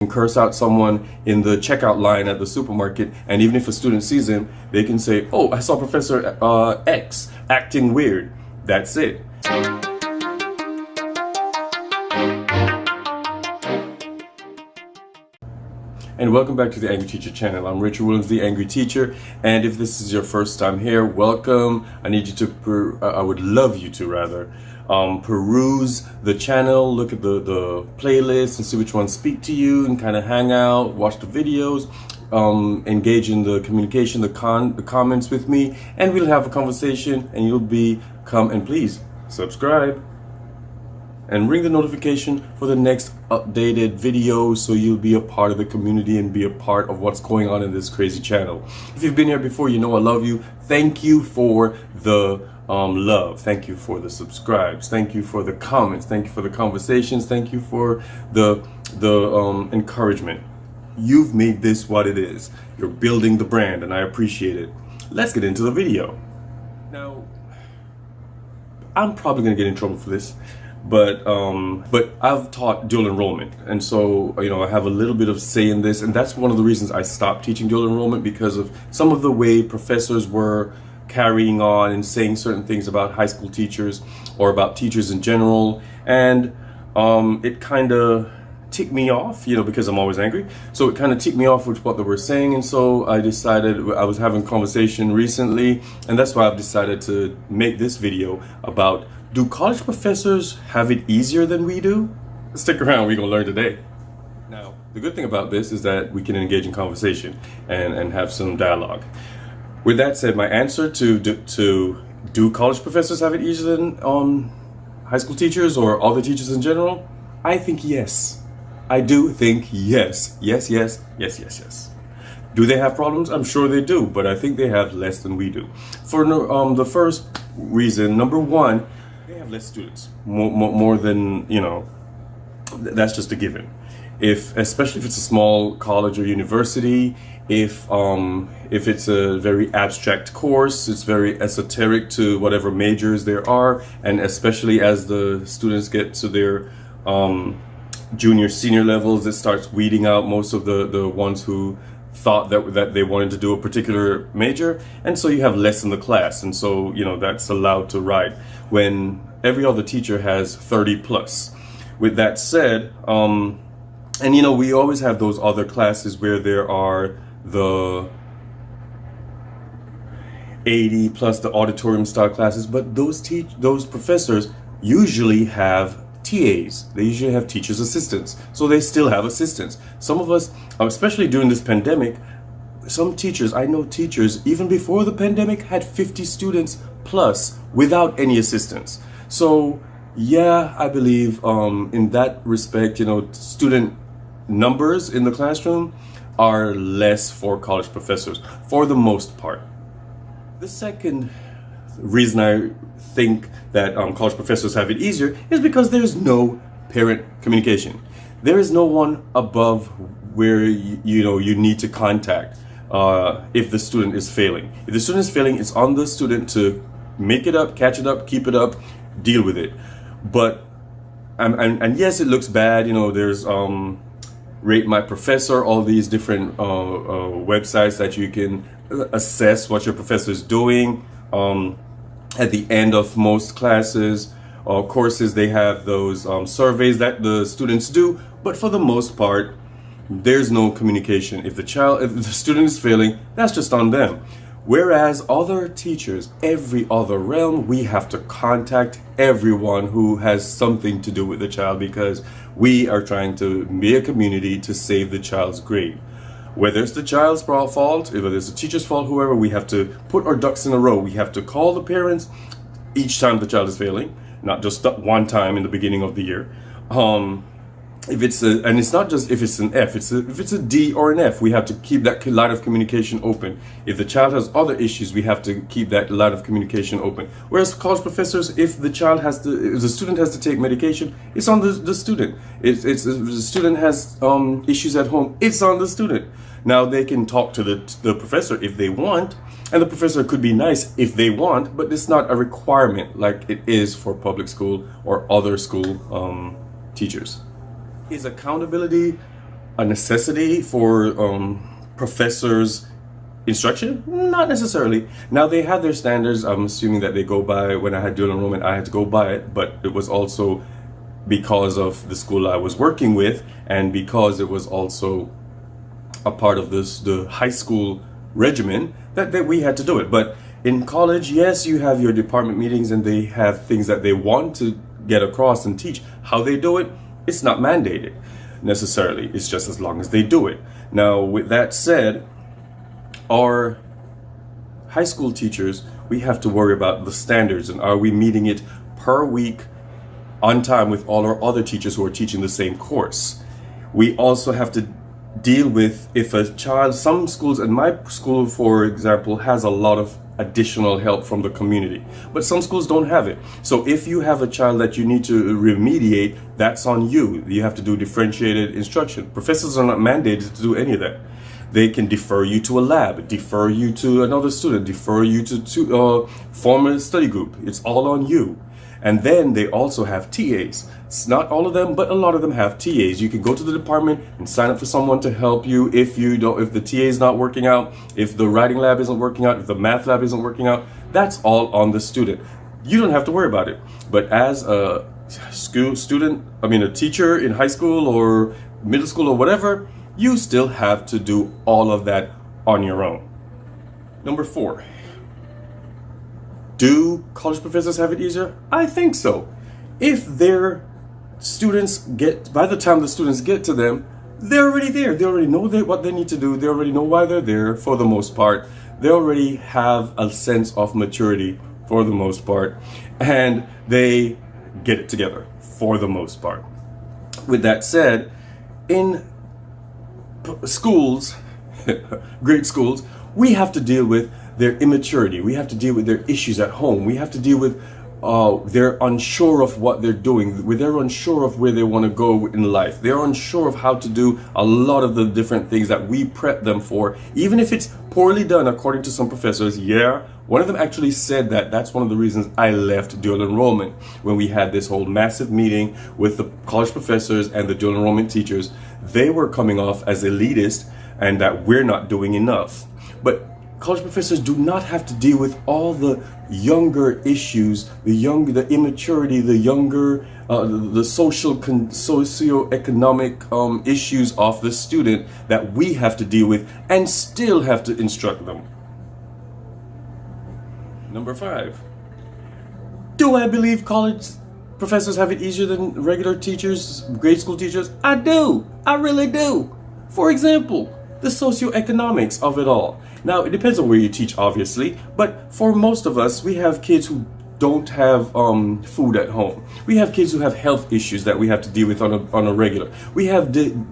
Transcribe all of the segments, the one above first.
curse out someone in the checkout line at the supermarket, and even if a student sees him, they can say, "Oh, I saw Professor X acting weird." That's it. And welcome back to the Angry Teacher channel. I'm Richard Williams, the Angry Teacher, and if this is your first time here, welcome. I need you to, I would love you to rather, peruse the channel, look at the playlist and see which ones speak to you, and kind of hang out, watch the videos, engage in the communication, the comments with me, and we'll have a conversation, and you'll come and please subscribe and ring the notification for the next updated video so you'll be a part of the community and be a part of what's going on in this crazy channel. If you've been here before, you know I love you. Thank you for the love. Thank you for the subscribes. Thank you for the comments. Thank you for the conversations. Thank you for the encouragement. You've made this what it is. You're building the brand, and I appreciate it. Let's get into the video. Now, I'm probably gonna get in trouble for this, but I've taught dual enrollment, and so I have a little bit of say in this, and that's one of the reasons I stopped teaching dual enrollment, because of some of the way professors were carrying on and saying certain things about high school teachers or about teachers in general, and it kind of ticked me off, because I'm always angry. So it kind of ticked me off with what they were saying, and so I decided, I was having a conversation recently, and that's why I've decided to make this video about, do college professors have it easier than we do? Stick around, we're gonna learn today. Now, the good thing about this is that we can engage in conversation and have some dialogue. With that said, my answer to do college professors have it easier than high school teachers or other teachers in general? I think yes. I do think yes. Yes, yes, yes, yes, yes. Do they have problems? I'm sure they do, but I think they have less than we do. For the first reason, number one, they have less students, more than, that's just a given. Especially if it's a small college or university, if it's a very abstract course, it's very esoteric to whatever majors there are, and especially as the students get to their junior, senior levels, it starts weeding out most of the ones who thought that they wanted to do a particular major, and so you have less in the class, and so that's allowed to ride when every other teacher has 30 plus. With that said, and we always have those other classes where there are the 80 plus the auditorium style classes, but those professors usually have TAs. They usually have teachers' assistants, so they still have assistants. Some of us, especially during this pandemic, some teachers, I know teachers, even before the pandemic, had 50 students plus without any assistants. So yeah, I believe in that respect, student numbers in the classroom are less for college professors for the most part. The second reason I think that college professors have it easier is because there's no parent communication. There is no one above where you need to contact if the student is failing. If the student is failing, it's on the student to make it up, catch it up, keep it up, deal with it. But and yes, it looks bad. There's Rate My Professor, all these different websites that you can assess what your professor is doing. At the end of most classes or courses, they have those surveys that the students do, but for the most part, there's no communication. If the student is failing, that's just on them. Whereas other teachers, every other realm, we have to contact everyone who has something to do with the child, because we are trying to be a community to save the child's grade. Whether it's the child's fault, whether it's the teacher's fault, whoever, we have to put our ducks in a row. We have to call the parents each time the child is failing, not just one time in the beginning of the year. If it's and it's not just if it's an F, if it's a D or an F, we have to keep that line of communication open. If the child has other issues, we have to keep that line of communication open. Whereas college professors, if the student has to take medication, it's on the student. If the student has issues at home, it's on the student. Now they can talk to the professor if they want, and the professor could be nice if they want, but it's not a requirement like it is for public school or other school teachers. Is accountability a necessity for professors' instruction? Not necessarily. Now, they had their standards. I'm assuming that they go by. When I had dual enrollment, I had to go by it, but it was also because of the school I was working with, and because it was also a part of the high school regimen that we had to do it. But in college, yes, you have your department meetings and they have things that they want to get across and teach. How they do it, it's not mandated necessarily. It's just as long as they do it. Now, with that said, our high school teachers, we have to worry about the standards and are we meeting it per week on time with all our other teachers who are teaching the same course. We also have to deal with if a child, some schools, and my school for example has a lot of additional help from the community, but some schools don't have it. So if you have a child that you need to remediate, that's on you. You have to do differentiated instruction. Professors are not mandated to do any of that. They can defer you to a lab, defer you to another student, defer you to form a study group. It's all on you. And then they also have TAs. It's not all of them, but a lot of them have TAs. You can go to the department and sign up for someone to help you if the TA is not working out, if the writing lab isn't working out, if the math lab isn't working out. That's all on the student. You don't have to worry about it. But as a a teacher in high school or middle school or whatever, you still have to do all of that on your own. Number 4. Do college professors have it easier? I think so. If their students by the time the students get to them, they're already there. They already know what they need to do. They already know why they're there for the most part. They already have a sense of maturity for the most part. And they get it together for the most part. With that said, in schools, great schools, we have to deal with their immaturity. We have to deal with their issues at home. We have to deal with they're unsure of what they're doing. They're unsure of where they want to go in life. They're unsure of how to do a lot of the different things that we prep them for, even if it's poorly done according to some professors. Yeah, one of them actually said that that's one of the reasons I left dual enrollment. When we had this whole massive meeting with the college professors and the dual enrollment teachers, they were coming off as elitist and that we're not doing enough. But college professors do not have to deal with all the younger issues, the immaturity, the younger, the socioeconomic issues of the student that we have to deal with and still have to instruct them. Number 5. Do I believe college professors have it easier than regular teachers, grade school teachers? I do. I really do. For example, the socioeconomics of it all. Now, it depends on where you teach, obviously, but for most of us, we have kids who don't have food at home. We have kids who have health issues that we have to deal with on a regular. We have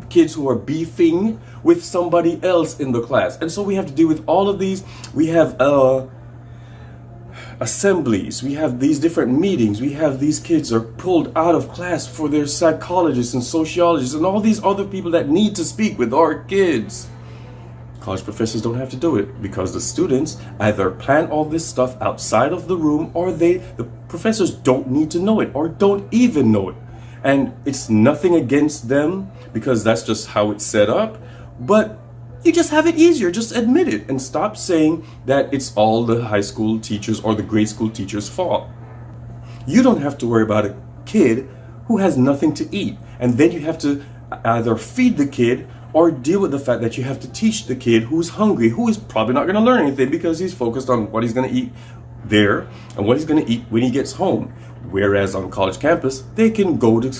kids who are beefing with somebody else in the class. And so we have to deal with all of these. We have assemblies. We have these different meetings. We have these kids are pulled out of class for their psychologists and sociologists and all these other people that need to speak with our kids. College professors don't have to do it because the students either plan all this stuff outside of the room or the professors don't need to know it or don't even know it. And it's nothing against them because that's just how it's set up. But you just have it easier. Just admit it and stop saying that it's all the high school teachers or the grade school teachers' fault. You don't have to worry about a kid who has nothing to eat. And then you have to either feed the kid or deal with the fact that you have to teach the kid who's hungry, who is probably not going to learn anything because he's focused on what he's going to eat there and what he's going to eat when he gets home. Whereas on college campus, they can go to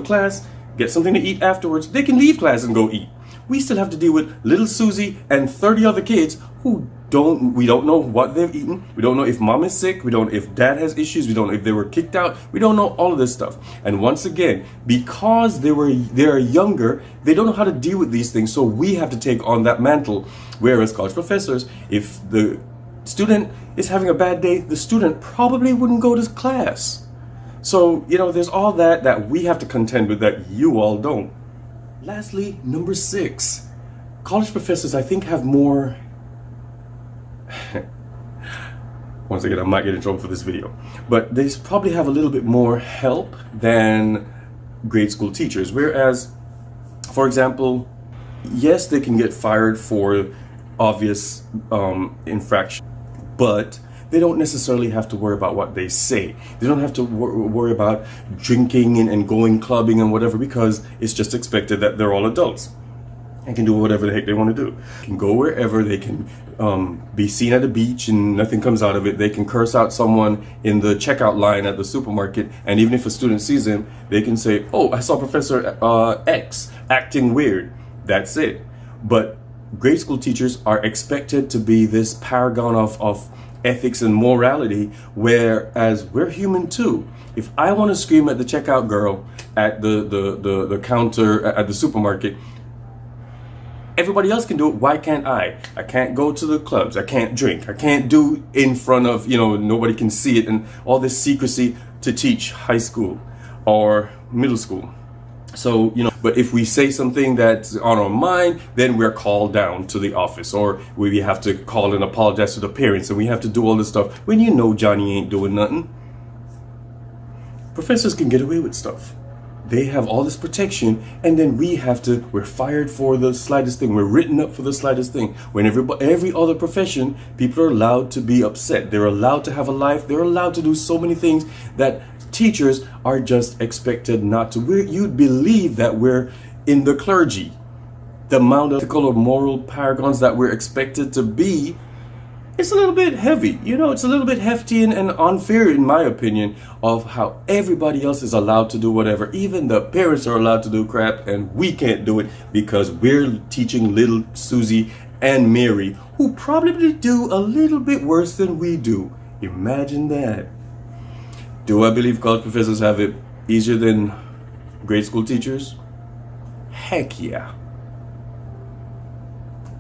class, get something to eat afterwards. They can leave class and go eat. We still have to deal with little Susie and 30 other kids who we don't know what they've eaten. We don't know if mom is sick. We don't know if dad has issues. We don't know if they were kicked out. We don't know all of this stuff. And once again, because they're younger, they don't know how to deal with these things. So we have to take on that mantle. Whereas college professors, if the student is having a bad day, the student probably wouldn't go to class. So, there's all that we have to contend with that you all don't. Lastly, number 6, college professors, I think, have more. Once again, I might get in trouble for this video, but they probably have a little bit more help than grade school teachers. Whereas, for example, yes, they can get fired for obvious infraction, but they don't necessarily have to worry about what they say. They don't have to worry about drinking and going clubbing and whatever, because it's just expected that they're all adults and can do whatever the heck they want to do. They can go wherever. They can be seen at a beach and nothing comes out of it. They can curse out someone in the checkout line at the supermarket, and even if a student sees them, they can say, "Oh, I saw Professor X acting weird." That's it. But grade school teachers are expected to be this paragon of ethics and morality, whereas we're human too. If I want to scream at the checkout girl at the counter at the supermarket, everybody else can do it. Why can't I? I can't go to the clubs. I can't drink. I can't do in front of, nobody can see it, and all this secrecy to teach high school or middle school. So, but if we say something that's on our mind, then we're called down to the office, or we have to call and apologize to the parents, and we have to do all this stuff when Johnny ain't doing nothing. Professors can get away with stuff. They have all this protection, and then we're fired for the slightest thing. We're written up for the slightest thing. When every other profession, people are allowed to be upset. They're allowed to have a life. They're allowed to do so many things that teachers are just expected not to. You'd believe that we're in the clergy. The amount of ethical or moral paragons that we're expected to be, it's a little bit heavy. It's a little bit hefty and unfair, in my opinion, of how everybody else is allowed to do whatever. Even the parents are allowed to do crap, and we can't do it because we're teaching little Susie and Mary, who probably do a little bit worse than we do. Imagine that. Do I believe college professors have it easier than grade school teachers? Heck yeah.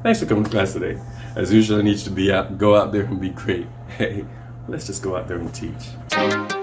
Thanks for coming to class today. As usual, I need you to go out there and be great. Hey, let's just go out there and teach.